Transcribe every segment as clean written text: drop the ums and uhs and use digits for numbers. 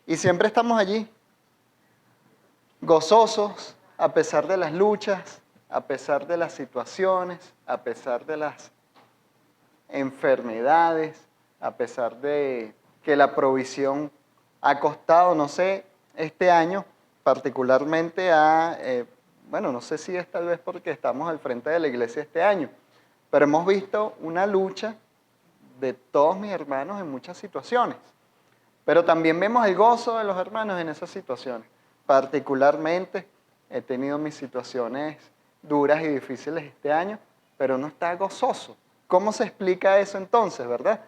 Y siempre estamos allí, gozosos, a pesar de las luchas, a pesar de las situaciones, a pesar de las enfermedades, a pesar de que la provisión ha costado, no sé, este año particularmente bueno, no sé si es tal vez porque estamos al frente de la iglesia este año, pero hemos visto una lucha de todos mis hermanos en muchas situaciones. Pero también vemos el gozo de los hermanos en esas situaciones. Particularmente he tenido mis situaciones duras y difíciles este año, pero uno está gozoso. ¿Cómo se explica eso entonces, verdad?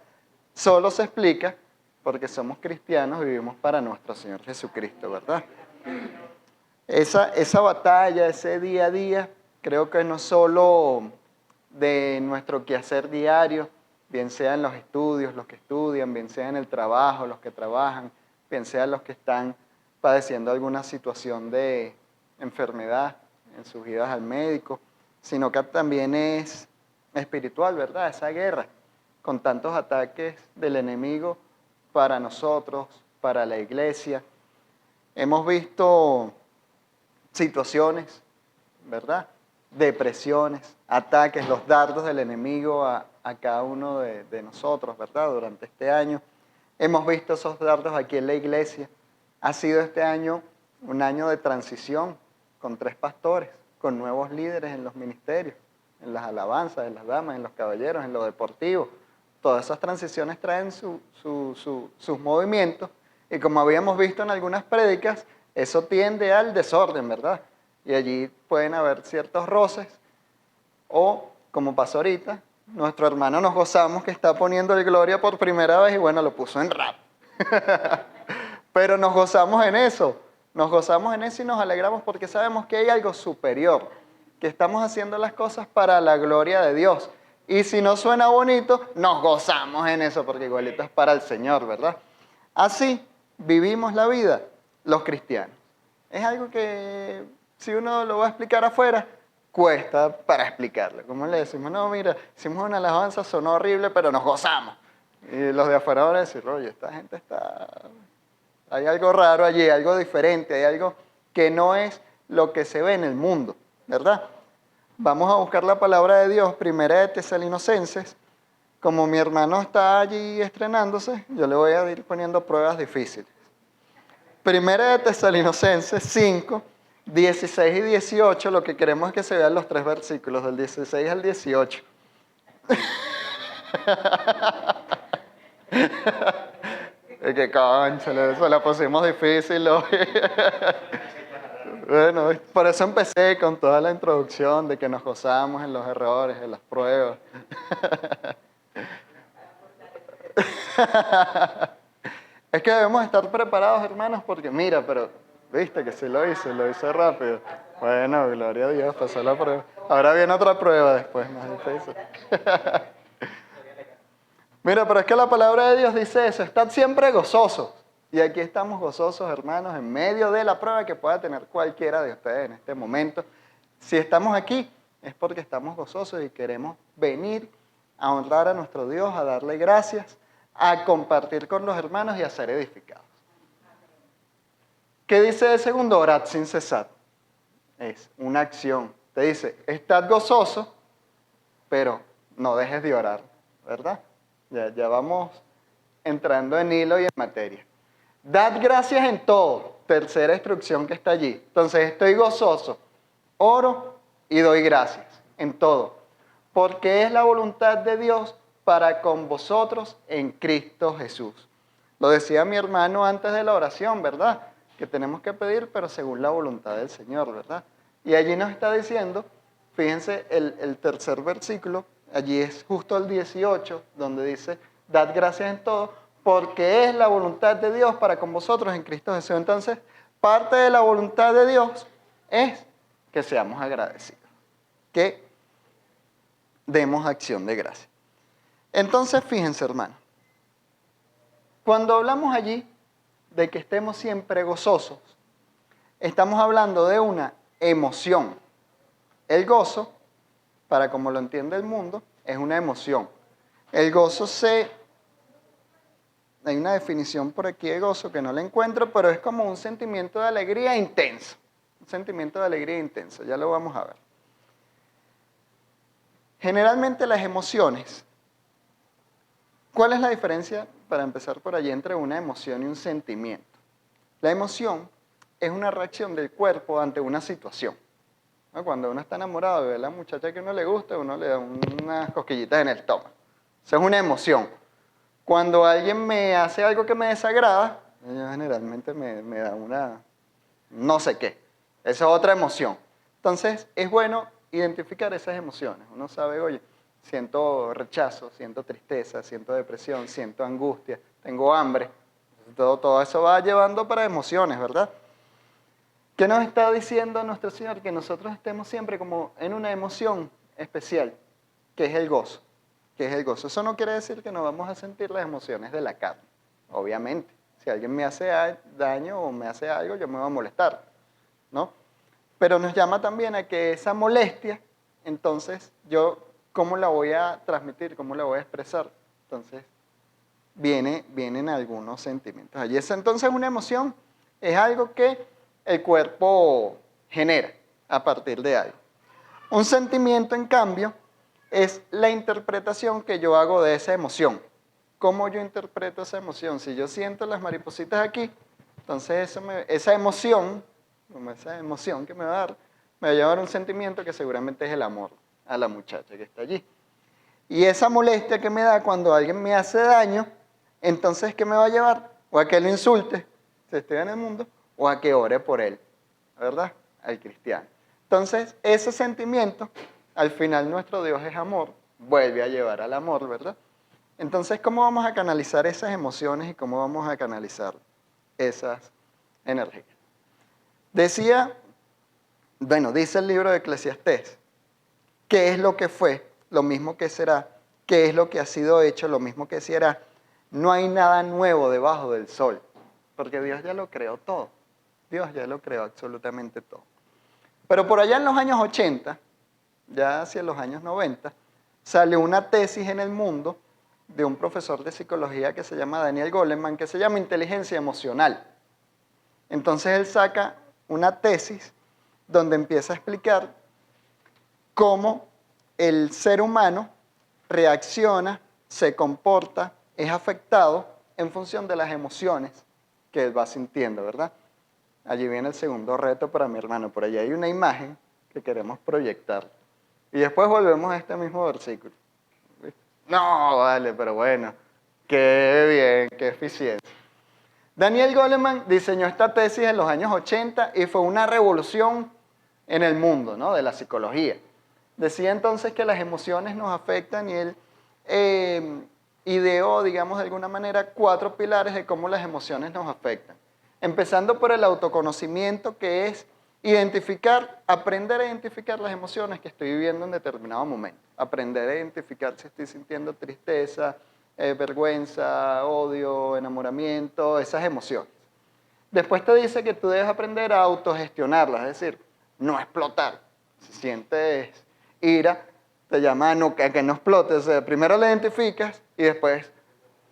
Solo se explica porque somos cristianos y vivimos para nuestro Señor Jesucristo, ¿verdad? Esa batalla, ese día a día, creo que no solo de nuestro quehacer diario, bien sea en los estudios, los que estudian, bien sea en el trabajo, los que trabajan, bien sea los que están padeciendo alguna situación de enfermedad en sus idas al médico, sino que también es espiritual, ¿verdad? Esa guerra con tantos ataques del enemigo para nosotros, para la iglesia. Hemos visto situaciones, ¿verdad? Depresiones, ataques, los dardos del enemigo a cada uno de nosotros, ¿verdad? Durante este año. Hemos visto esos dardos aquí en la iglesia. Ha sido este año un año de transición con 3 pastores, con nuevos líderes en los ministerios, en las alabanzas, en las damas, en los caballeros, en lo deportivo. Todas esas transiciones traen sus movimientos y como habíamos visto en algunas prédicas, eso tiende al desorden, ¿verdad? Y allí pueden haber ciertos roces o, como pasó ahorita, nuestro hermano nos gozamos que está poniendo el Gloria por primera vez y bueno, lo puso en rap. Pero nos gozamos en eso y nos alegramos porque sabemos que hay algo superior, que estamos haciendo las cosas para la gloria de Dios. Y si no suena bonito, nos gozamos en eso porque igualito es para el Señor, ¿verdad? Así vivimos la vida los cristianos. Es algo que si uno lo va a explicar afuera, cuesta para explicarlo. Como le decimos, no, mira, hicimos una alabanza, sonó horrible, pero nos gozamos. Y los de afuera van a decir, oye, esta gente está... Hay algo raro allí, algo diferente, hay algo que no es lo que se ve en el mundo, ¿verdad? Vamos a buscar la palabra de Dios, Primera de Tesalonicenses. Como mi hermano está allí estrenándose, yo le voy a ir poniendo pruebas difíciles. Primera de Tesalonicenses 5, 16 y 18, lo que queremos es que se vean los 3 versículos, del 16 al 18. Es que cónchale, eso la pusimos difícil hoy. Bueno, por eso empecé con toda la introducción de que nos gozamos en los errores, en las pruebas. Es que debemos estar preparados, hermanos, porque mira, pero viste que sí lo hice rápido. Bueno, gloria a Dios, pasó la prueba. Ahora viene otra prueba después, más difícil. Mira, pero es que la palabra de Dios dice eso, estad siempre gozosos. Y aquí estamos gozosos, hermanos, en medio de la prueba que pueda tener cualquiera de ustedes en este momento. Si estamos aquí, es porque estamos gozosos y queremos venir a honrar a nuestro Dios, a darle gracias, a compartir con los hermanos y a ser edificados. ¿Qué dice el segundo? Orad sin cesar. Es una acción. Te dice, estad gozoso, pero no dejes de orar, ¿verdad? Ya vamos entrando en hilo y en materia. Dad gracias en todo. Tercera instrucción que está allí. Entonces, estoy gozoso, oro y doy gracias en todo. Porque es la voluntad de Dios para con vosotros en Cristo Jesús. Lo decía mi hermano antes de la oración, ¿verdad? Que tenemos que pedir, pero según la voluntad del Señor, ¿verdad? Y allí nos está diciendo, fíjense el tercer versículo, allí es justo el 18, donde dice, dad gracias en todo, porque es la voluntad de Dios para con vosotros en Cristo Jesús. Entonces, parte de la voluntad de Dios es que seamos agradecidos, que demos acción de gracia. Entonces, fíjense, hermano, cuando hablamos allí de que estemos siempre gozosos, estamos hablando de una emoción. El gozo, para como lo entiende el mundo, es una emoción. El gozo hay una definición por aquí de gozo que no la encuentro, pero es como un sentimiento de alegría intenso. Un sentimiento de alegría intenso, ya lo vamos a ver. Generalmente las emociones, ¿cuál es la diferencia, para empezar por allí, entre una emoción y un sentimiento? La emoción es una reacción del cuerpo ante una situación, ¿no? Cuando uno está enamorado y ve a la muchacha que uno le gusta, uno le da unas cosquillitas en el estómago. Eso es una emoción. Cuando alguien me hace algo que me desagrada, yo generalmente me da una no sé qué. Esa es otra emoción. Entonces, es bueno identificar esas emociones. Uno sabe, oye, siento rechazo, siento tristeza, siento depresión, siento angustia, tengo hambre. Todo eso va llevando para emociones, ¿verdad? ¿Qué nos está diciendo nuestro Señor? Que nosotros estemos siempre como en una emoción especial, que es el gozo. Que es el gozo. Eso no quiere decir que no vamos a sentir las emociones de la carne, obviamente. Si alguien me hace daño o me hace algo, yo me voy a molestar, ¿no? Pero nos llama también a que esa molestia, entonces, yo, ¿cómo la voy a transmitir? ¿Cómo la voy a expresar? Entonces, vienen algunos sentimientos allí. Entonces, una emoción es algo que el cuerpo genera a partir de algo. Un sentimiento, en cambio, es la interpretación que yo hago de esa emoción. ¿Cómo yo interpreto esa emoción? Si yo siento las maripositas aquí, entonces esa emoción que me va a dar, me va a llevar un sentimiento que seguramente es el amor a la muchacha que está allí. Y esa molestia que me da cuando alguien me hace daño, entonces, ¿qué me va a llevar? O a que lo insulte, si estoy en el mundo, o a que ore por él, ¿verdad? Al cristiano. Entonces, ese sentimiento, al final nuestro Dios es amor, vuelve a llevar al amor, ¿verdad? Entonces, ¿cómo vamos a canalizar esas emociones y cómo vamos a canalizar esas energías? Dice el libro de Eclesiastés, ¿qué es lo que fue? Lo mismo que será. ¿Qué es lo que ha sido hecho? Lo mismo que será. No hay nada nuevo debajo del sol, porque Dios ya lo creó todo. Dios ya lo creó absolutamente todo. Pero por allá en los años 80, ya hacia los años 90, salió una tesis en el mundo de un profesor de psicología que se llama Daniel Goleman, que se llama inteligencia emocional. Entonces él saca una tesis donde empieza a explicar cómo el ser humano reacciona, se comporta, es afectado en función de las emociones que él va sintiendo, ¿verdad? Allí viene el segundo reto para mi hermano. Por allá hay una imagen que queremos proyectar. Y después volvemos a este mismo versículo. No, vale, pero bueno, qué bien, qué eficiencia. Daniel Goleman diseñó esta tesis en los años 80 y fue una revolución en el mundo, ¿no?, de la psicología. Decía entonces que las emociones nos afectan y él ideó, digamos de alguna manera, 4 pilares de cómo las emociones nos afectan. Empezando por el autoconocimiento, que es aprender a identificar las emociones que estoy viviendo en determinado momento. Aprender a identificar si estoy sintiendo tristeza, vergüenza, odio, enamoramiento, esas emociones. Después te dice que tú debes aprender a autogestionarlas, es decir, no explotar. Si sientes ira, te llama a que no explotes. O sea, primero la identificas y después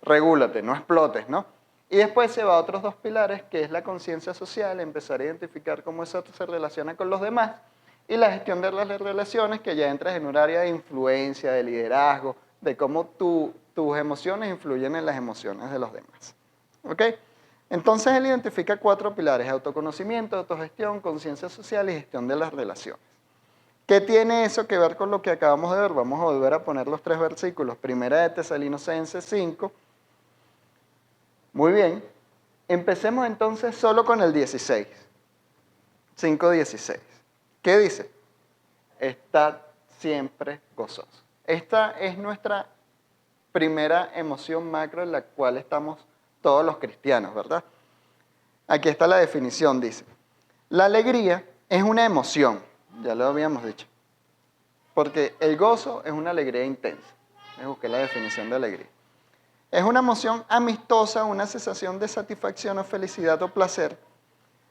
regúlate, no explotes, ¿no? Y después se va a otros 2 pilares, que es la conciencia social, empezar a identificar cómo eso se relaciona con los demás, y la gestión de las relaciones, que ya entras en un área de influencia, de liderazgo, de cómo tus emociones influyen en las emociones de los demás. ¿Ok? Entonces él identifica 4 pilares: autoconocimiento, autogestión, conciencia social y gestión de las relaciones. ¿Qué tiene eso que ver con lo que acabamos de ver? Vamos a volver a poner los 3 versículos. Primera de Tesalonicenses 5. Muy bien. Empecemos entonces solo con el 16. 5:16. ¿Qué dice? Estad siempre gozosos. Esta es nuestra primera emoción macro en la cual estamos todos los cristianos, ¿verdad? Aquí está la definición, dice. La alegría es una emoción, ya lo habíamos dicho, porque el gozo es una alegría intensa. Me busqué la definición de alegría. Es una emoción amistosa, una sensación de satisfacción o felicidad o placer.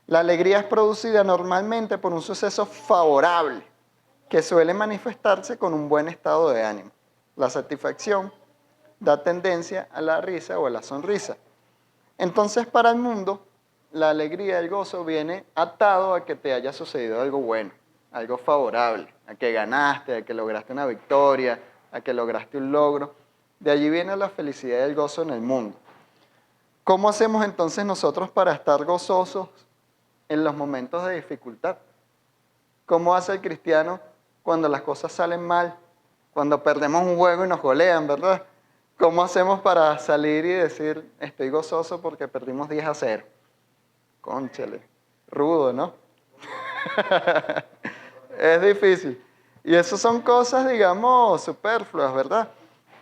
La alegría es producida normalmente por un suceso favorable que suele manifestarse con un buen estado de ánimo. La satisfacción da tendencia a la risa o a la sonrisa. Entonces, para el mundo, la alegría, el gozo viene atado a que te haya sucedido algo bueno, algo favorable, a que ganaste, a que lograste una victoria, a que lograste un logro. De allí viene la felicidad y el gozo en el mundo. ¿Cómo hacemos entonces nosotros para estar gozosos en los momentos de dificultad? ¿Cómo hace el cristiano cuando las cosas salen mal? Cuando perdemos un juego y nos golean, ¿verdad? ¿Cómo hacemos para salir y decir, estoy gozoso porque perdimos 10-0? Cónchale, rudo, ¿no? Es difícil. Y eso son cosas, digamos, superfluas, ¿verdad?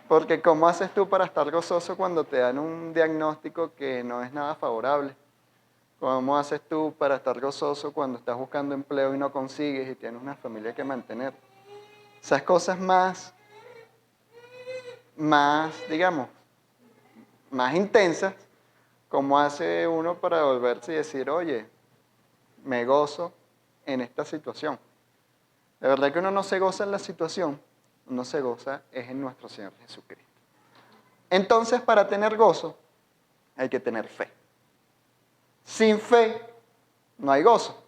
Porque ¿cómo haces tú para estar gozoso cuando te dan un diagnóstico que no es nada favorable? ¿Cómo haces tú para estar gozoso cuando estás buscando empleo y no consigues y tienes una familia que mantener? Esas cosas digamos, más intensas, ¿cómo hace uno para volverse y decir, oye, me gozo en esta situación? De verdad que uno no se goza en la situación, uno se goza es en nuestro Señor Jesucristo. Entonces, para tener gozo, hay que tener fe. Sin fe, no hay gozo.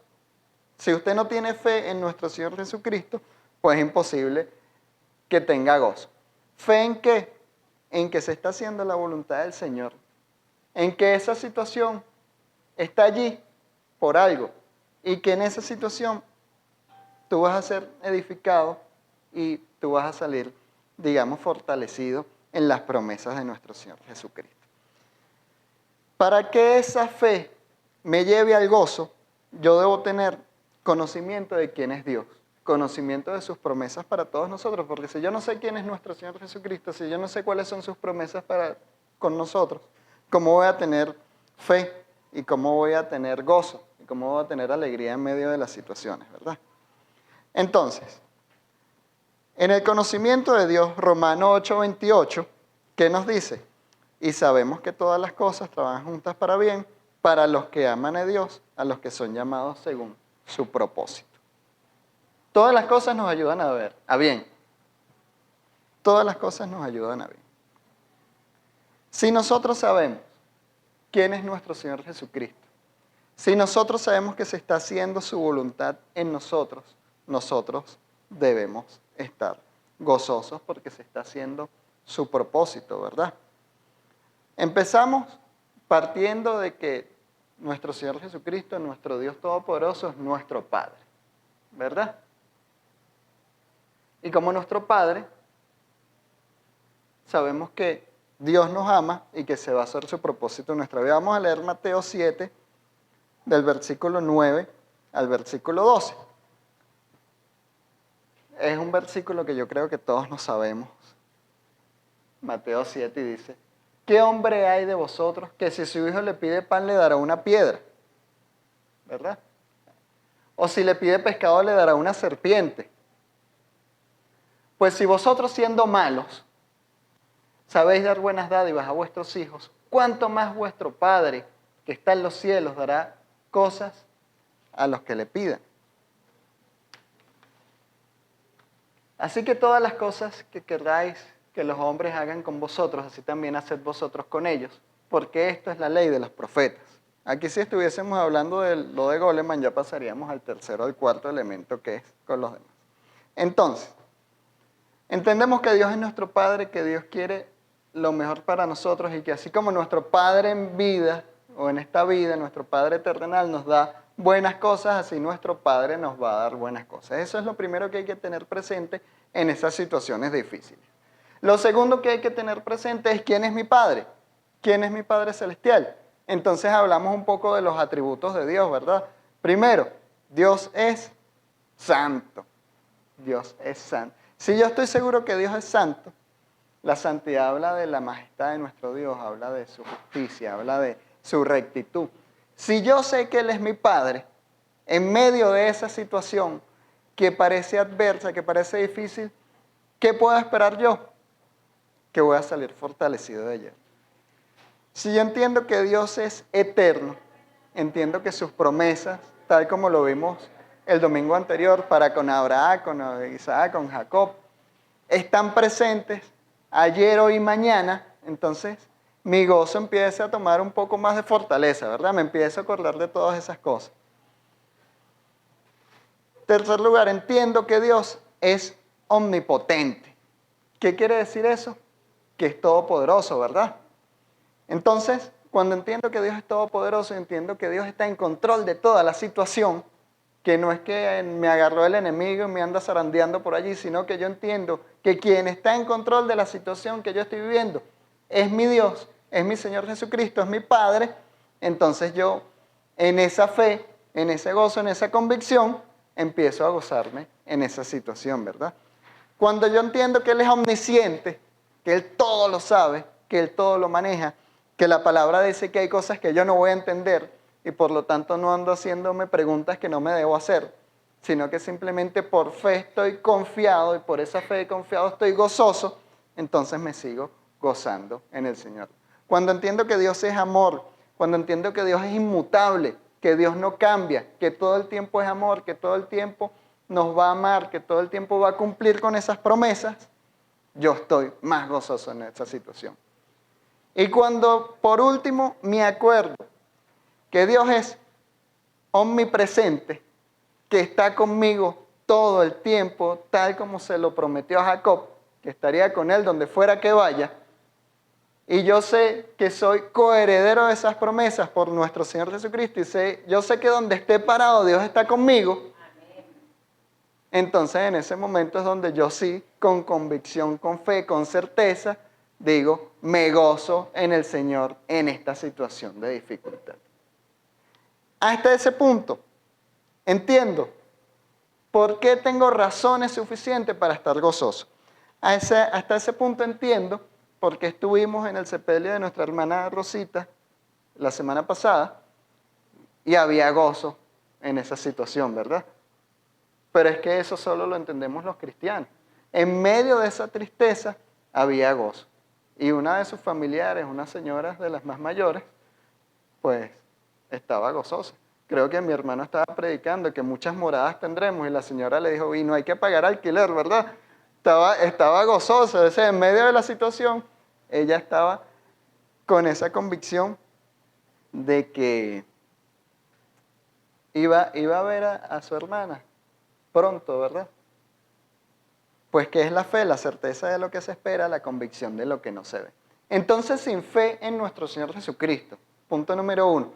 Si usted no tiene fe en nuestro Señor Jesucristo, pues es imposible que tenga gozo. ¿Fe en qué? En que se está haciendo la voluntad del Señor. En que esa situación está allí por algo. Y que en esa situación tú vas a ser edificado y tú vas a salir, digamos, fortalecido en las promesas de nuestro Señor Jesucristo. Para que esa fe me lleve al gozo, yo debo tener conocimiento de quién es Dios, conocimiento de sus promesas para todos nosotros, porque si yo no sé quién es nuestro Señor Jesucristo, si yo no sé cuáles son sus promesas con nosotros, ¿cómo voy a tener fe y cómo voy a tener gozo y cómo voy a tener alegría en medio de las situaciones, verdad? Entonces, en el conocimiento de Dios, Romanos 8:28, ¿qué nos dice? Y sabemos que todas las cosas trabajan juntas para bien, para los que aman a Dios, a los que son llamados según su propósito. Todas las cosas nos ayudan a bien. Todas las cosas nos ayudan a bien. Si nosotros sabemos quién es nuestro Señor Jesucristo, si nosotros sabemos que se está haciendo su voluntad en nosotros, nosotros debemos estar gozosos porque se está haciendo su propósito, ¿verdad? Empezamos partiendo de que nuestro Señor Jesucristo, nuestro Dios Todopoderoso, es nuestro Padre, ¿verdad? Y como nuestro Padre, sabemos que Dios nos ama y que se va a hacer su propósito en nuestra vida. Vamos a leer Mateo 7, del versículo 9 al versículo 12. Es un versículo que yo creo que todos nos sabemos. Mateo 7 y dice, ¿qué hombre hay de vosotros que si su hijo le pide pan le dará una piedra? ¿Verdad? O si le pide pescado le dará una serpiente. Pues si vosotros siendo malos sabéis dar buenas dádivas a vuestros hijos, ¿cuánto más vuestro Padre que está en los cielos dará cosas a los que le pidan? Así que todas las cosas que queráis que los hombres hagan con vosotros, así también haced vosotros con ellos, porque esto es la ley de los profetas. Aquí si estuviésemos hablando de lo de Goleman, ya pasaríamos al tercero o al cuarto elemento que es con los demás. Entonces, entendemos que Dios es nuestro Padre, que Dios quiere lo mejor para nosotros y que así como nuestro Padre en vida o en esta vida, nuestro Padre terrenal nos da buenas cosas, así nuestro Padre nos va a dar buenas cosas. Eso es lo primero que hay que tener presente en esas situaciones difíciles. Lo segundo que hay que tener presente es quién es mi Padre, quién es mi Padre celestial. Entonces hablamos un poco de los atributos de Dios, ¿verdad? Primero, Dios es santo. Dios es santo. Si yo estoy seguro que Dios es santo, la santidad habla de la majestad de nuestro Dios, habla de su justicia, habla de su rectitud. Si yo sé que Él es mi Padre, en medio de esa situación que parece adversa, que parece difícil, ¿qué puedo esperar yo? Que voy a salir fortalecido de ella. Si yo entiendo que Dios es eterno, entiendo que sus promesas, tal como lo vimos el domingo anterior, para con Abraham, con Isaac, con Jacob, están presentes ayer, hoy y mañana, entonces mi gozo empiece a tomar un poco más de fortaleza, ¿verdad? Me empiezo a acordar de todas esas cosas. Tercer lugar, entiendo que Dios es omnipotente. ¿Qué quiere decir eso? Que es todopoderoso, ¿verdad? Entonces, cuando entiendo que Dios es todopoderoso, entiendo que Dios está en control de toda la situación, que no es que me agarró el enemigo y me anda zarandeando por allí, sino que yo entiendo que quien está en control de la situación que yo estoy viviendo es mi Dios, es mi Señor Jesucristo, es mi Padre. Entonces yo, en esa fe, en ese gozo, en esa convicción, empiezo a gozarme en esa situación, ¿verdad? Cuando yo entiendo que Él es omnisciente, que Él todo lo sabe, que Él todo lo maneja, que la palabra dice que hay cosas que yo no voy a entender y por lo tanto no ando haciéndome preguntas que no me debo hacer, sino que simplemente por fe estoy confiado y por esa fe y confiado estoy gozoso, entonces me sigo gozando en el Señor. Cuando entiendo que Dios es amor, cuando entiendo que Dios es inmutable, que Dios no cambia, que todo el tiempo es amor, que todo el tiempo nos va a amar, que todo el tiempo va a cumplir con esas promesas, yo estoy más gozoso en esa situación. Y cuando por último me acuerdo que Dios es omnipresente, que está conmigo todo el tiempo, tal como se lo prometió a Jacob, que estaría con él donde fuera que vaya, y yo sé que soy coheredero de esas promesas por nuestro Señor Jesucristo, y yo sé que donde esté parado Dios está conmigo. Entonces en ese momento es donde yo sí, con convicción, con fe, con certeza, digo, me gozo en el Señor en esta situación de dificultad. Hasta ese punto, entiendo por qué tengo razones suficientes para estar gozoso. Hasta ese punto entiendo por qué estuvimos en el sepelio de nuestra hermana Rosita la semana pasada y había gozo en esa situación, ¿verdad? Pero es que eso solo lo entendemos los cristianos. En medio de esa tristeza había gozo. Y una de sus familiares, una señora de las más mayores, pues estaba gozosa. Creo que mi hermano estaba predicando que muchas moradas tendremos y la señora le dijo, y no hay que pagar alquiler, ¿verdad? Estaba gozosa. O sea, en medio de la situación, ella estaba con esa convicción de que iba a ver a su hermana pronto, ¿verdad? Pues que es la fe, la certeza de lo que se espera, la convicción de lo que no se ve. Entonces, sin fe en nuestro Señor Jesucristo, punto número 1,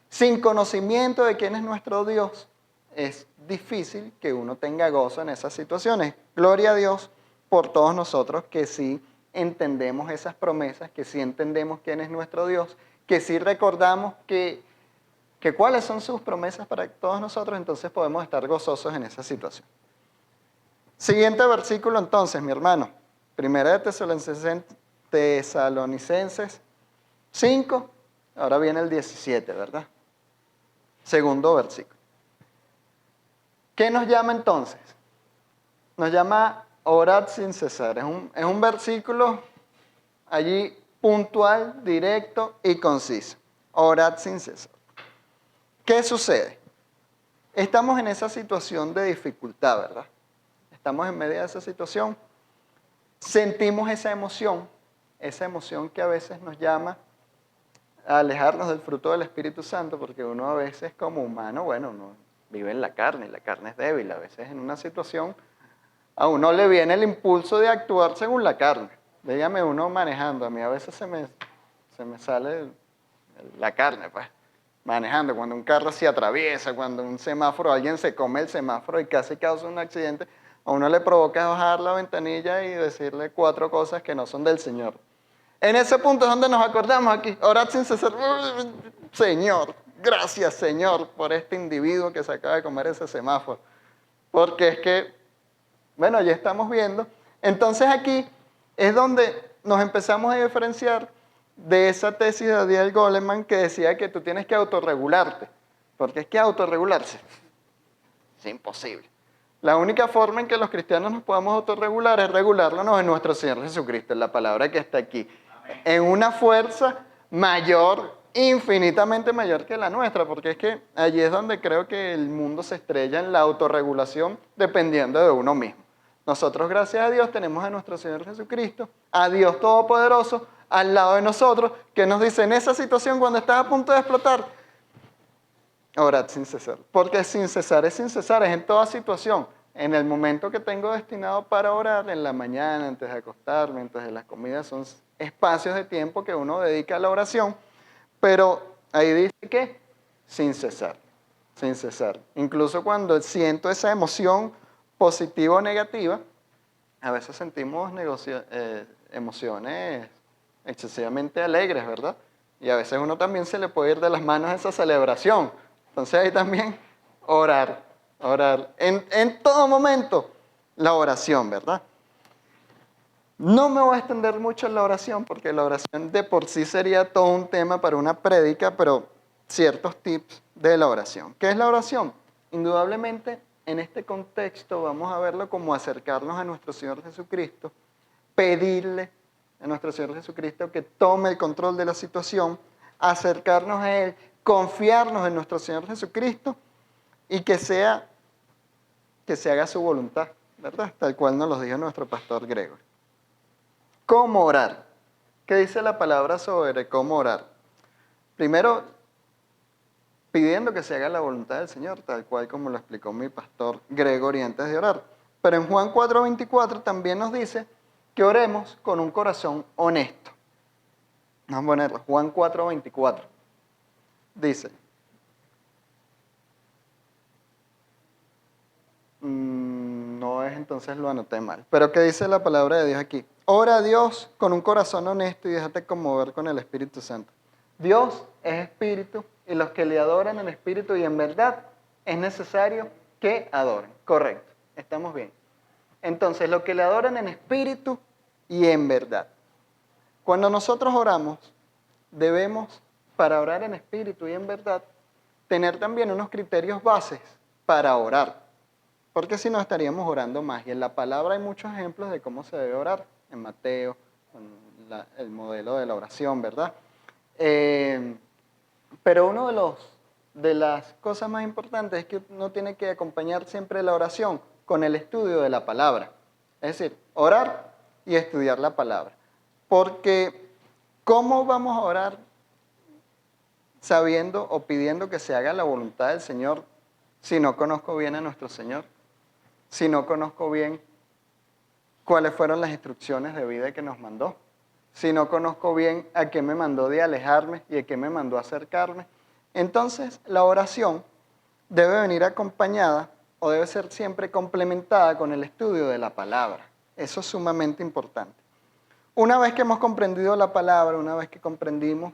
sin conocimiento de quién es nuestro Dios, es difícil que uno tenga gozo en esas situaciones. Gloria a Dios por todos nosotros que sí entendemos esas promesas, que sí entendemos quién es nuestro Dios, que sí recordamos que cuáles son sus promesas para todos nosotros, entonces podemos estar gozosos en esa situación. Siguiente versículo entonces, mi hermano. Primera de Tesalonicenses 5, ahora viene el 17, ¿verdad? Segundo versículo. ¿Qué nos llama entonces? Nos llama orad sin cesar. Es un versículo allí puntual, directo y conciso. Orad sin cesar. ¿Qué sucede? Estamos en esa situación de dificultad, ¿verdad? Estamos en medio de esa situación. Sentimos esa emoción que a veces nos llama a alejarnos del fruto del Espíritu Santo, porque uno a veces como humano, bueno, uno vive en la carne, y la carne es débil. A veces en una situación a uno le viene el impulso de actuar según la carne. Dígame uno manejando, a mí a veces se me sale la carne, pues, manejando. Cuando un carro se atraviesa, cuando un semáforo, alguien se come el semáforo y casi causa un accidente, a uno le provoca bajar la ventanilla y decirle 4 cosas que no son del Señor. En ese punto es donde nos acordamos aquí, orad sin cesar. Señor, gracias Señor por este individuo que se acaba de comer ese semáforo. Porque es que, bueno, ya estamos viendo. Entonces aquí es donde nos empezamos a diferenciar de esa tesis de Daniel Goleman que decía que tú tienes que autorregularte. Porque es que autorregularse es imposible. La única forma en que los cristianos nos podamos autorregular es regularnos en nuestro Señor Jesucristo, en la palabra que está aquí. Amén. En una fuerza mayor, infinitamente mayor que la nuestra, porque es que allí es donde creo que el mundo se estrella en la autorregulación dependiendo de uno mismo. Nosotros, gracias a Dios, tenemos a nuestro Señor Jesucristo, a Dios Todopoderoso, al lado de nosotros que nos dice, en esa situación cuando estás a punto de explotar, orad sin cesar. Porque sin cesar, es en toda situación. En el momento que tengo destinado para orar, en la mañana, antes de acostarme, antes de las comidas, son espacios de tiempo que uno dedica a la oración, pero ahí dice que sin cesar, sin cesar. Incluso cuando siento esa emoción positiva o negativa, a veces sentimos emociones excesivamente alegres, ¿verdad? Y a veces uno también se le puede ir de las manos esa celebración. Entonces ahí también orar. En todo momento la oración, ¿verdad? No me voy a extender mucho en la oración porque la oración de por sí sería todo un tema para una prédica, pero ciertos tips de la oración. ¿Qué es la oración? Indudablemente en este contexto vamos a verlo como acercarnos a nuestro Señor Jesucristo, pedirle a nuestro Señor Jesucristo que tome el control de la situación, acercarnos a Él, confiarnos en nuestro Señor Jesucristo y que se haga su voluntad, ¿verdad? Tal cual nos lo dijo nuestro pastor Gregory. ¿Cómo orar? ¿Qué dice la palabra sobre cómo orar? Primero, pidiendo que se haga la voluntad del Señor, tal cual como lo explicó mi pastor Gregory antes de orar. Pero en Juan 4:24 también nos dice que oremos con un corazón honesto. Vamos a ponerlo, Juan 4:24. Dice, no es, entonces lo anoté mal. Pero ¿qué dice la palabra de Dios aquí? Ora a Dios con un corazón honesto y déjate conmover con el Espíritu Santo. Dios es espíritu y los que le adoran en espíritu y en verdad es necesario que adoren. Correcto, estamos bien. Entonces, los que le adoran en espíritu y en verdad. Cuando nosotros oramos, debemos, para orar en espíritu y en verdad, tener también unos criterios bases para orar. Porque si no estaríamos orando más. Y en la palabra hay muchos ejemplos de cómo se debe orar. En Mateo, el modelo de la oración, ¿verdad? Pero uno de las cosas más importantes es que uno tiene que acompañar siempre la oración con el estudio de la palabra. Es decir, orar y estudiar la palabra. Porque, ¿cómo vamos a orar sabiendo o pidiendo que se haga la voluntad del Señor si no conozco bien a nuestro Señor? Si no conozco bien cuáles fueron las instrucciones de vida que nos mandó. Si no conozco bien a qué me mandó de alejarme y a qué me mandó a acercarme. Entonces, la oración debe venir acompañada o debe ser siempre complementada con el estudio de la palabra. Eso es sumamente importante. Una vez que hemos comprendido la palabra, una vez que comprendimos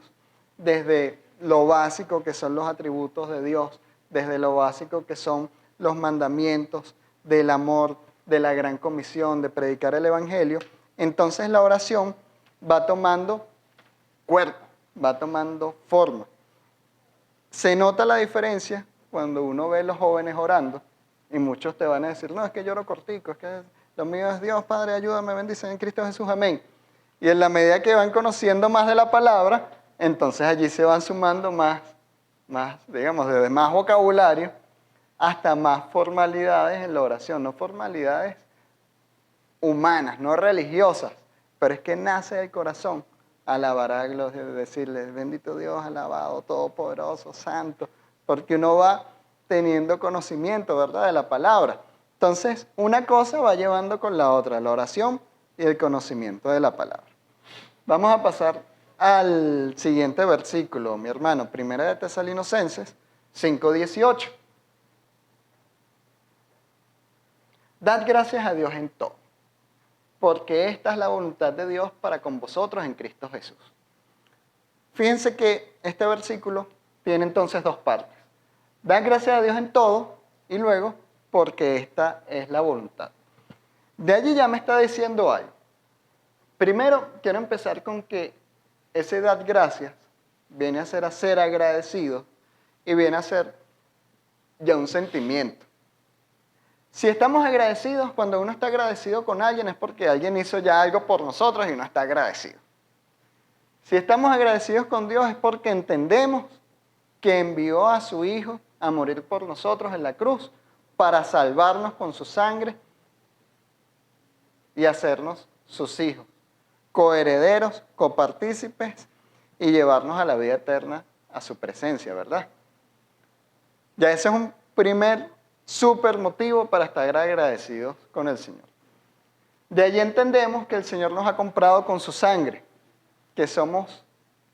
desde lo básico que son los atributos de Dios, desde lo básico que son los mandamientos del amor, de la gran comisión, de predicar el evangelio, entonces la oración va tomando cuerpo, va tomando forma. Se nota la diferencia cuando uno ve a los jóvenes orando y muchos te van a decir, no, es que lloro cortico, es que lo mío es Dios, Padre, ayúdame, bendice en Cristo Jesús, amén. Y en la medida que van conociendo más de la palabra, entonces allí se van sumando más, digamos, desde más vocabulario hasta más formalidades en la oración, no formalidades humanas, no religiosas, pero es que nace del corazón alabar a gloria, decirle, bendito Dios, alabado, todopoderoso, santo, porque uno va teniendo conocimiento, ¿verdad?, de la palabra. Entonces, una cosa va llevando con la otra, la oración y el conocimiento de la palabra. Vamos a pasar al siguiente versículo, mi hermano, Primera de Tesalonicenses 5:18. Dad gracias a Dios en todo, porque esta es la voluntad de Dios para con vosotros en Cristo Jesús. Fíjense que este versículo tiene entonces dos partes. Dad gracias a Dios en todo y luego, porque esta es la voluntad. De allí ya me está diciendo algo. Primero, quiero empezar con que ese dar gracias viene a ser agradecido y viene a ser ya un sentimiento. Si estamos agradecidos, cuando uno está agradecido con alguien es porque alguien hizo ya algo por nosotros y uno está agradecido. Si estamos agradecidos con Dios es porque entendemos que envió a su Hijo a morir por nosotros en la cruz para salvarnos con su sangre y hacernos sus hijos, coherederos, copartícipes y llevarnos a la vida eterna, a su presencia, ¿verdad? Ya ese es un primer súper motivo para estar agradecidos con el Señor. De allí entendemos que el Señor nos ha comprado con su sangre, que somos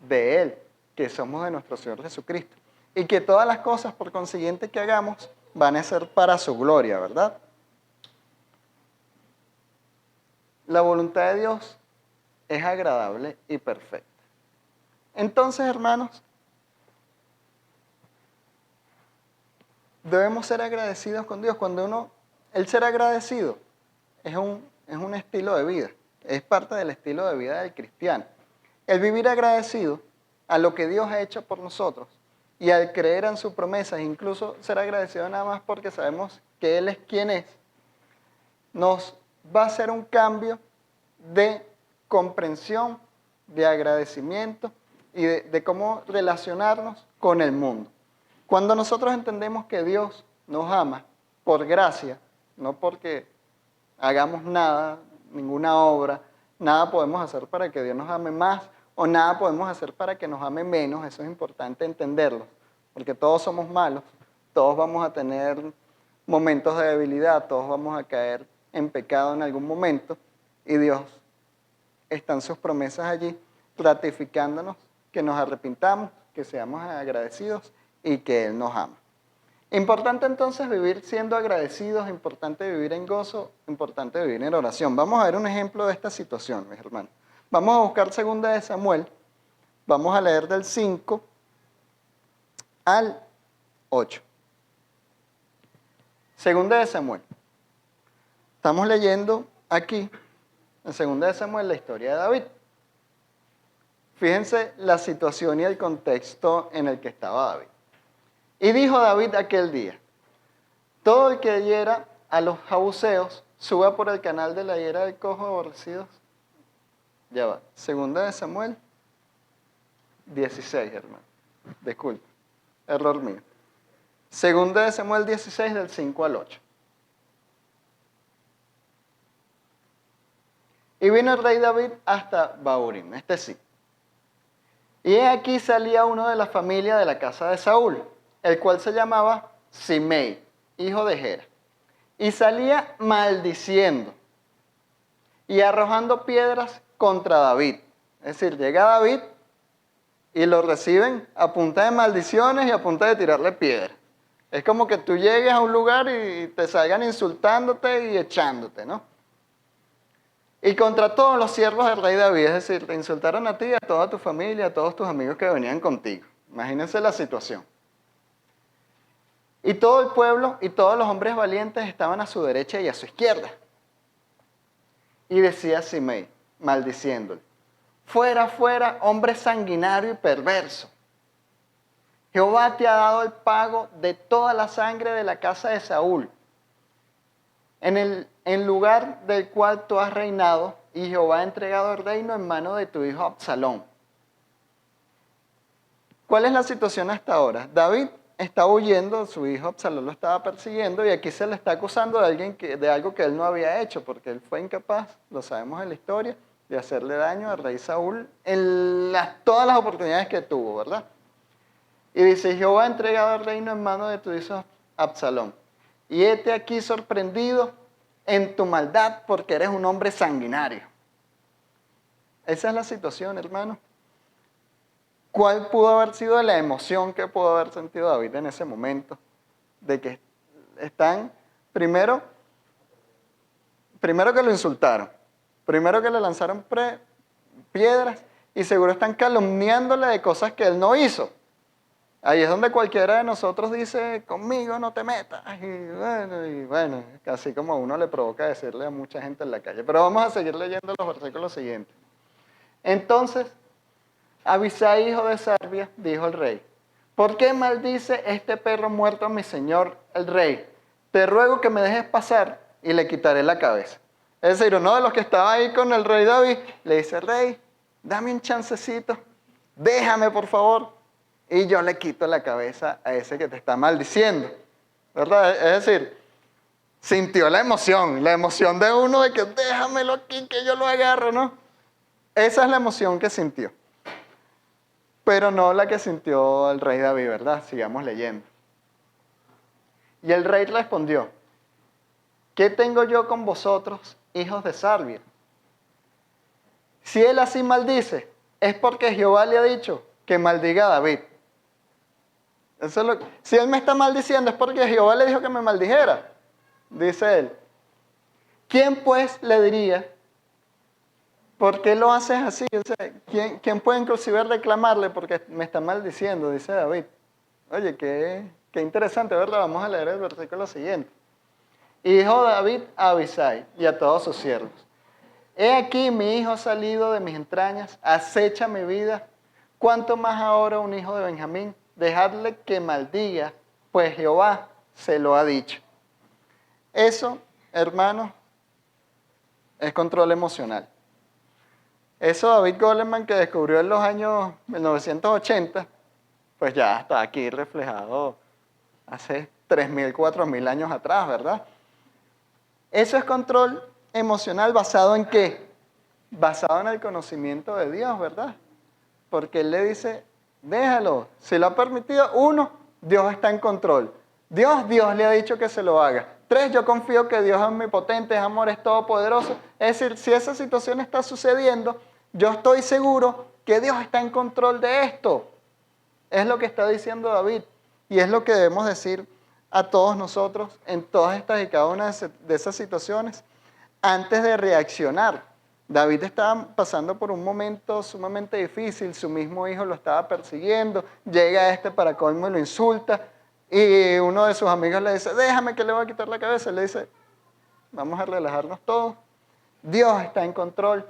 de Él, que somos de nuestro Señor Jesucristo, y que todas las cosas, por consiguiente, que hagamos van a ser para su gloria, ¿verdad? La voluntad de Dios es agradable y perfecta. Entonces, hermanos, debemos ser agradecidos con Dios. El ser agradecido es un estilo de vida, es parte del estilo de vida del cristiano. El vivir agradecido a lo que Dios ha hecho por nosotros y al creer en sus promesas, incluso ser agradecido nada más porque sabemos que Él es quien es, nos va a hacer un cambio de comprensión, de agradecimiento y de cómo relacionarnos con el mundo. Cuando nosotros entendemos que Dios nos ama por gracia, no porque hagamos nada, ninguna obra, nada podemos hacer para que Dios nos ame más o nada podemos hacer para que nos ame menos, eso es importante entenderlo, porque todos somos malos, todos vamos a tener momentos de debilidad, todos vamos a caer en pecado en algún momento y Dios está en sus promesas allí, ratificándonos que nos arrepintamos, que seamos agradecidos y que Él nos ama. Importante entonces vivir siendo agradecidos, importante vivir en gozo, importante vivir en oración. Vamos a ver un ejemplo de esta situación, mis hermanos. Vamos a buscar 2 de Samuel, vamos a leer del 5 al 8. 2 de Samuel. Estamos leyendo aquí, en 2 de Samuel, la historia de David. Fíjense la situación y el contexto en el que estaba David. Y dijo David aquel día, todo el que hiera a los jebuseos, suba por el canal de la hiera del cojo aborrecidos. Ya va, 2 de Samuel 16, hermano. Disculpe, error mío. 2 de Samuel 16, del 5 al 8. Y vino el rey David hasta Bahurim, este sí. Y aquí salía uno de la familia de la casa de Saúl, el cual se llamaba Simei, hijo de Gera. Y salía maldiciendo y arrojando piedras contra David. Es decir, llega David y lo reciben a punta de maldiciones y a punta de tirarle piedras. Es como que tú llegues a un lugar y te salgan insultándote y echándote, ¿no? Y contra todos los siervos del rey David, es decir, te insultaron a ti, a toda tu familia, a todos tus amigos que venían contigo. Imagínense la situación. Y todo el pueblo y todos los hombres valientes estaban a su derecha y a su izquierda. Y decía Simei, maldiciéndole, fuera, fuera, hombre sanguinario y perverso. Jehová te ha dado el pago de toda la sangre de la casa de Saúl, en lugar del cual tú has reinado, y Jehová ha entregado el reino en mano de tu hijo Absalón. ¿Cuál es la situación hasta ahora? David está huyendo, su hijo Absalón lo estaba persiguiendo, y aquí se le está acusando de algo que él no había hecho, porque él fue incapaz, lo sabemos en la historia, de hacerle daño al rey Saúl en todas las oportunidades que tuvo, ¿verdad? Y dice, Jehová ha entregado el reino en mano de tu hijo Absalón. Y hete aquí sorprendido en tu maldad porque eres un hombre sanguinario. Esa es la situación, hermano. ¿Cuál pudo haber sido la emoción que pudo haber sentido David en ese momento? De que están, primero que lo insultaron, primero que le lanzaron piedras y seguro están calumniándole de cosas que él no hizo. Ahí es donde cualquiera de nosotros dice, conmigo no te metas. Y bueno, casi como a uno le provoca decirle a mucha gente en la calle. Pero vamos a seguir leyendo los versículos siguientes. Entonces, Abisai, hijo de Sarbia, dijo el rey, ¿por qué maldice este perro muerto a mi señor el rey? Te ruego que me dejes pasar y le quitaré la cabeza. Es decir, uno de los que estaba ahí con el rey David le dice, rey, dame un chancecito, déjame por favor. Y yo le quito la cabeza a ese que te está maldiciendo, ¿verdad? Es decir, sintió la emoción de uno de que déjamelo aquí, que yo lo agarro, ¿no? Esa es la emoción que sintió. Pero no la que sintió el rey David, ¿verdad? Sigamos leyendo. Y el rey respondió, ¿qué tengo yo con vosotros, hijos de Sarbia? Si él así maldice, es porque Jehová le ha dicho que maldiga a David. Si él me está maldiciendo, es porque Jehová le dijo que me maldijera, dice él. ¿Quién pues le diría, por qué lo haces así? O sea, ¿quién puede inclusive reclamarle porque me está maldiciendo? Dice David. Oye, qué interesante, ¿verdad? Vamos a leer el versículo siguiente. Y dijo David a Abisai y a todos sus siervos, he aquí mi hijo salido de mis entrañas, acecha mi vida, cuánto más ahora un hijo de Benjamín, dejadle que maldiga, pues Jehová se lo ha dicho. Eso, hermanos, es control emocional. Eso David Goleman, que descubrió en los años 1980, pues ya está aquí reflejado hace 3.000, 4.000 años atrás, ¿verdad? Eso es control emocional basado en ¿qué? Basado en el conocimiento de Dios, ¿verdad? Porque Él le dice, déjalo, si lo ha permitido. 1, Dios está en control. Dios le ha dicho que se lo haga. 3, yo confío que Dios es omnipotente, es amor, es todopoderoso. Es decir, si esa situación está sucediendo, yo estoy seguro que Dios está en control de esto. Es lo que está diciendo David. Y es lo que debemos decir a todos nosotros en todas estas y cada una de esas situaciones antes de reaccionar. David estaba pasando por un momento sumamente difícil, su mismo hijo lo estaba persiguiendo, llega para colmo y lo insulta, y uno de sus amigos le dice, déjame que le voy a quitar la cabeza. Él le dice, vamos a relajarnos todos, Dios está en control.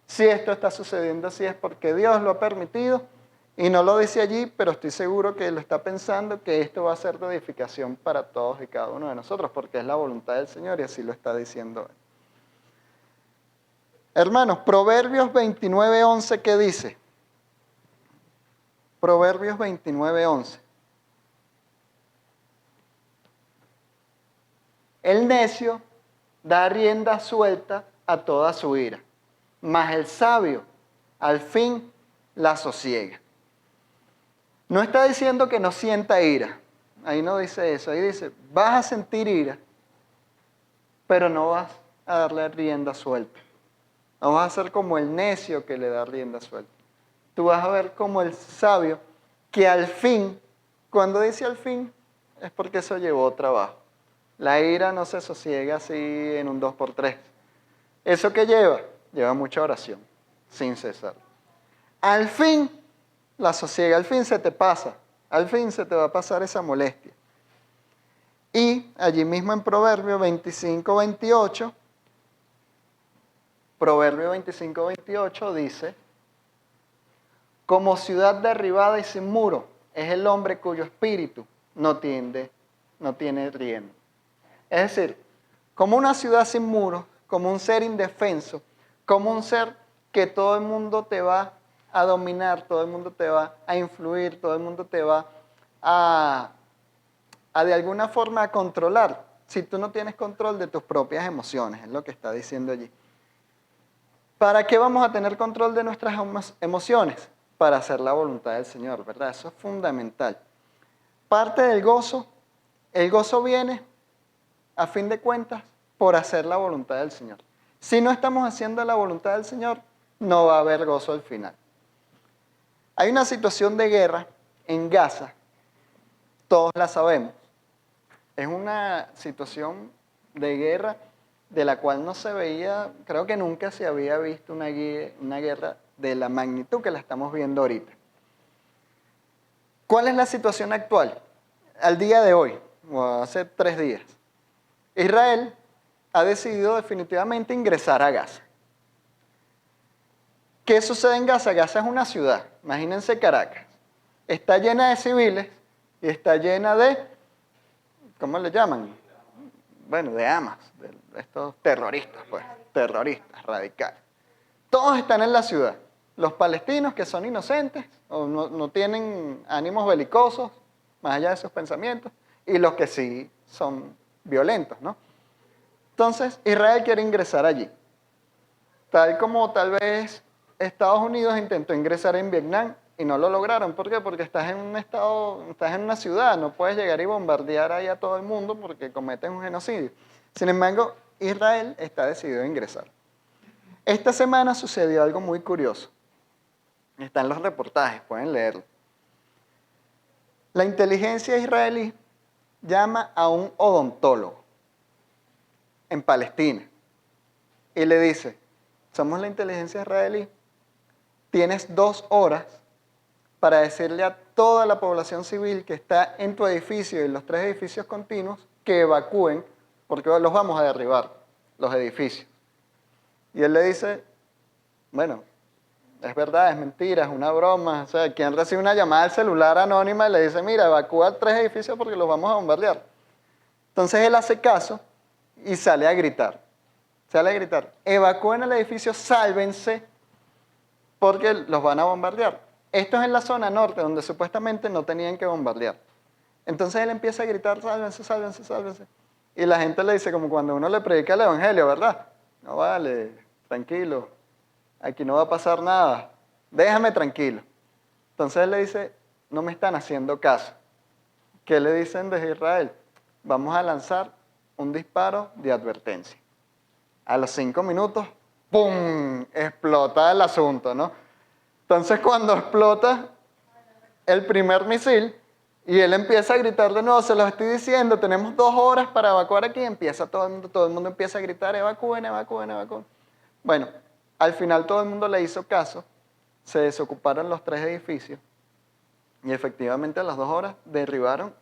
Si esto está sucediendo así es porque Dios lo ha permitido, y no lo dice allí, pero estoy seguro que lo está pensando, que esto va a ser de edificación para todos y cada uno de nosotros, porque es la voluntad del Señor y así lo está diciendo Él. Hermanos, Proverbios 29:11, ¿qué dice? Proverbios 29:11. El necio da rienda suelta a toda su ira, mas el sabio al fin la sosiega. No está diciendo que no sienta ira, ahí no dice eso, ahí dice, vas a sentir ira, pero no vas a darle rienda suelta. No vas a ser como el necio que le da rienda suelta. Tú vas a ver como el sabio que al fin, cuando dice al fin, es porque eso llevó trabajo. La ira no se sosiega así en un 2x3. ¿Eso qué lleva? Lleva mucha oración, sin cesar. Al fin la sosiega, al fin se te pasa, al fin se te va a pasar esa molestia. Y allí mismo en Proverbio 25:28, Proverbio 25:28 dice, como ciudad derribada y sin muro es el hombre cuyo espíritu no tiene rienda. Es decir, como una ciudad sin muros, como un ser indefenso, como un ser que todo el mundo te va a dominar, todo el mundo te va a influir, todo el mundo te va a de alguna forma a controlar, si tú no tienes control de tus propias emociones, es lo que está diciendo allí. ¿Para qué vamos a tener control de nuestras emociones? Para hacer la voluntad del Señor, ¿verdad? Eso es fundamental. Parte del gozo, el gozo viene, a fin de cuentas, por hacer la voluntad del Señor. Si no estamos haciendo la voluntad del Señor, no va a haber gozo al final. Hay una situación de guerra en Gaza, todos la sabemos. Es una situación de guerra de la cual no se veía, creo que nunca se había visto una guerra de la magnitud que la estamos viendo ahorita. ¿Cuál es la situación actual? Al día de hoy, o hace 3 días, Israel ha decidido definitivamente ingresar a Gaza. ¿Qué sucede en Gaza? Gaza es una ciudad, imagínense Caracas. Está llena de civiles y está llena de, ¿cómo le llaman? Bueno, de Hamas, de estos terroristas, pues, terroristas radicales. Todos están en la ciudad. Los palestinos que son inocentes o no tienen ánimos belicosos, más allá de sus pensamientos, y los que sí son violentos, ¿no? Entonces, Israel quiere ingresar allí. Tal como tal vez Estados Unidos intentó ingresar en Vietnam y no lo lograron. ¿Por qué? Porque estás en un estado, estás en una ciudad, no puedes llegar y bombardear ahí a todo el mundo porque cometen un genocidio. Sin embargo, Israel está decidido a ingresar. Esta semana sucedió algo muy curioso. Están los reportajes, pueden leerlo. La inteligencia israelí llama a un odontólogo en Palestina y le dice, somos la inteligencia israelí, tienes 2 horas para decirle a toda la población civil que está en tu edificio y en los 3 edificios continuos que evacúen porque los vamos a derribar, los edificios. Y él le dice, bueno, es verdad, es mentira, es una broma. O sea, ¿quién recibe una llamada al celular anónima y le dice, mira, evacúa 3 edificios porque los vamos a bombardear? Entonces él hace caso y sale a gritar. Sale a gritar, evacúen el edificio, sálvense porque los van a bombardear. Esto es en la zona norte, donde supuestamente no tenían que bombardear. Entonces él empieza a gritar, sálvense, sálvense, sálvense. Y la gente le dice, como cuando uno le predica el evangelio, ¿verdad? No vale, tranquilo, aquí no va a pasar nada, déjame tranquilo. Entonces él le dice, no me están haciendo caso. ¿Qué le dicen desde Israel? Vamos a lanzar un disparo de advertencia. A los 5 minutos, ¡pum!, explota el asunto, ¿no? Entonces cuando explota el primer misil y él empieza a gritar de nuevo, se los estoy diciendo, tenemos 2 horas para evacuar aquí, empieza todo el mundo empieza a gritar, evacúen, evacúen, evacúen. Bueno, al final todo el mundo le hizo caso, se desocuparon los 3 edificios y efectivamente a las 2 horas derribaron,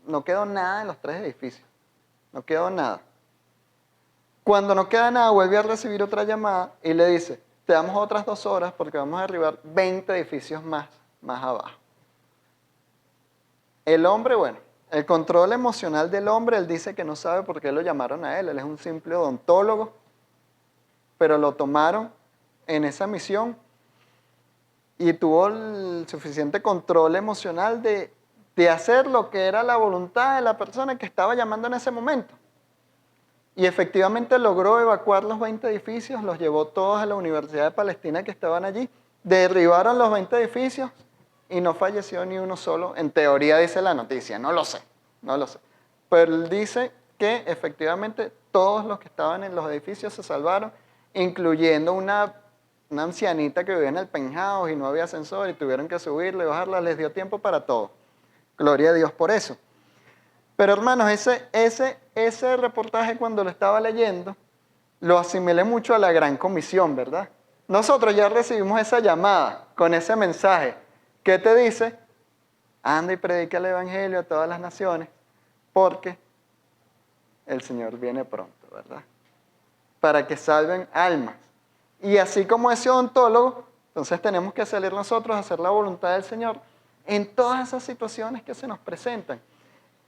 no quedó nada en los 3 edificios, no quedó nada. Cuando no queda nada, vuelve a recibir otra llamada y le dice, te damos otras 2 horas porque vamos a derribar 20 edificios más abajo. El hombre, bueno, el control emocional del hombre, él dice que no sabe por qué lo llamaron a él es un simple odontólogo, pero lo tomaron en esa misión y tuvo el suficiente control emocional de hacer lo que era la voluntad de la persona que estaba llamando en ese momento. Y efectivamente logró evacuar los 20 edificios, los llevó todos a la Universidad de Palestina que estaban allí, derribaron los 20 edificios y no falleció ni uno solo. En teoría dice la noticia, no lo sé. Pero él dice que efectivamente todos los que estaban en los edificios se salvaron, incluyendo una ancianita que vivía en el penthouse y no había ascensor y tuvieron que subirla y bajarla, les dio tiempo para todo. Gloria a Dios por eso. Pero hermanos, ese reportaje cuando lo estaba leyendo, lo asimilé mucho a la Gran Comisión, ¿verdad? Nosotros ya recibimos esa llamada con ese mensaje. ¿Qué te dice? Anda y predica el Evangelio a todas las naciones, porque el Señor viene pronto, ¿verdad? Para que salven almas. Y así como ese odontólogo, entonces tenemos que salir nosotros a hacer la voluntad del Señor en todas esas situaciones que se nos presentan.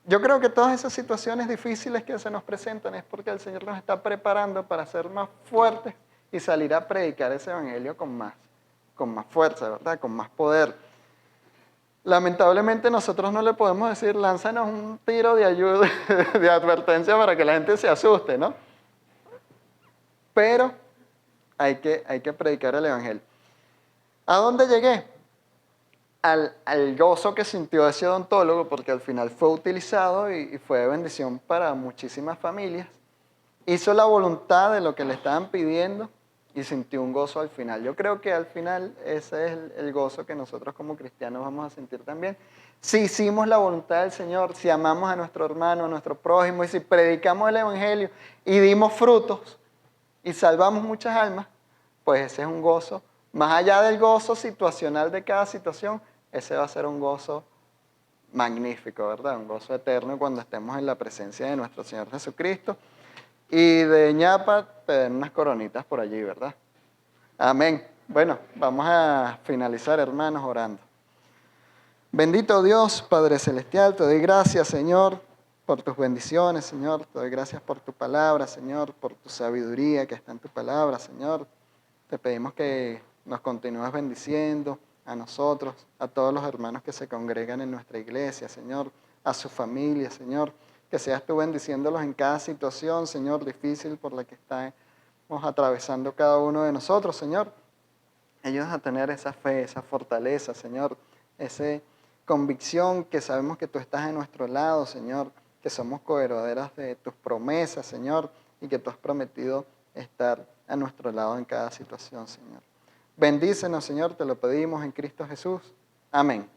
Yo creo que todas esas situaciones difíciles que se nos presentan es porque el Señor nos está preparando para ser más fuertes y salir a predicar ese evangelio con más fuerza, ¿verdad? Con más poder. Lamentablemente nosotros no le podemos decir, lánzanos un tiro de ayuda, de advertencia para que la gente se asuste, ¿no? Pero hay que predicar el evangelio. ¿A dónde llegué? Al gozo que sintió ese odontólogo, porque al final fue utilizado y fue de bendición para muchísimas familias. Hizo la voluntad de lo que le estaban pidiendo y sintió un gozo al final. Yo creo que al final ese es el gozo que nosotros como cristianos vamos a sentir también. Si hicimos la voluntad del Señor, si amamos a nuestro hermano, a nuestro prójimo, y si predicamos el evangelio y dimos frutos y salvamos muchas almas, pues ese es un gozo. Más allá del gozo situacional de cada situación, ese va a ser un gozo magnífico, ¿verdad? Un gozo eterno cuando estemos en la presencia de nuestro Señor Jesucristo. Y de ñapa te den unas coronitas por allí, ¿verdad? Amén. Bueno, vamos a finalizar, hermanos, orando. Bendito Dios, Padre Celestial, te doy gracias, Señor, por tus bendiciones, Señor. Te doy gracias por tu palabra, Señor, por tu sabiduría que está en tu palabra, Señor. Te pedimos que nos continúes bendiciendo a nosotros, a todos los hermanos que se congregan en nuestra iglesia, Señor, a su familia, Señor, que seas tú bendiciéndolos en cada situación, Señor, difícil por la que estamos atravesando cada uno de nosotros, Señor. Ayúdanos a tener esa fe, esa fortaleza, Señor, esa convicción que sabemos que tú estás en nuestro lado, Señor, que somos coherederas de tus promesas, Señor, y que tú has prometido estar a nuestro lado en cada situación, Señor. Bendícenos, Señor, te lo pedimos en Cristo Jesús. Amén.